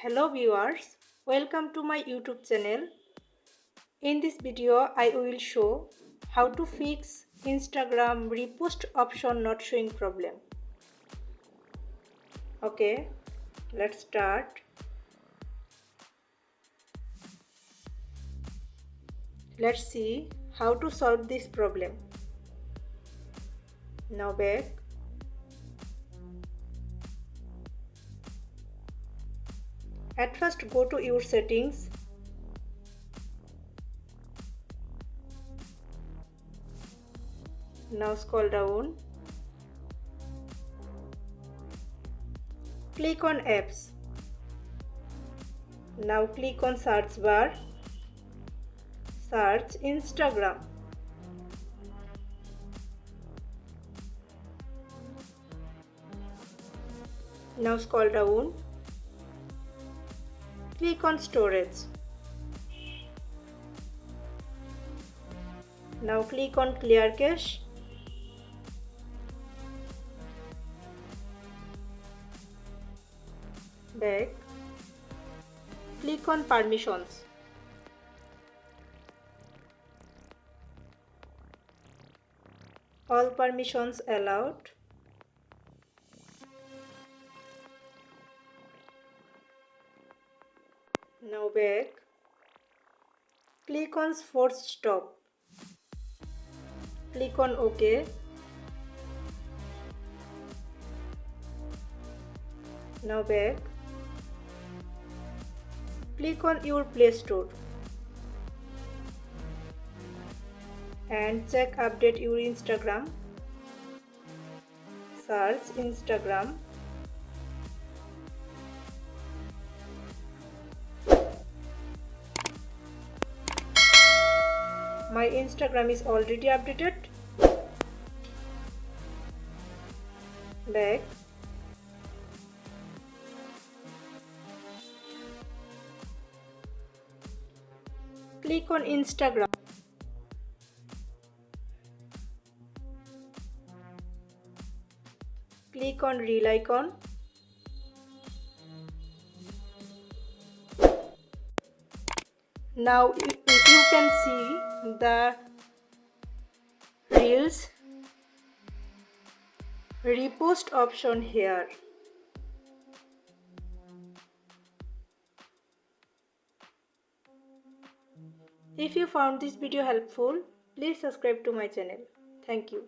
Hello viewers, welcome to my YouTube channel. In this video I will show how to fix Instagram repost option not showing problem. Okay, let's start. Let's see how to solve this problem. Now back. At first go to your settings. Now scroll down. Click on apps. Now click on search bar. Search Instagram. Now scroll down. Click on storage. Now click on clear cache. Back. Click on permissions. All permissions allowed. Now back. Click on force stop. Click on OK. Now back. Click on your Play Store and check update your Instagram. Search Instagram. My Instagram is already updated. Back. Click on Instagram. Click on reel icon. Now you can see the reels repost option here. If you found this video helpful, please subscribe to my channel. Thank you.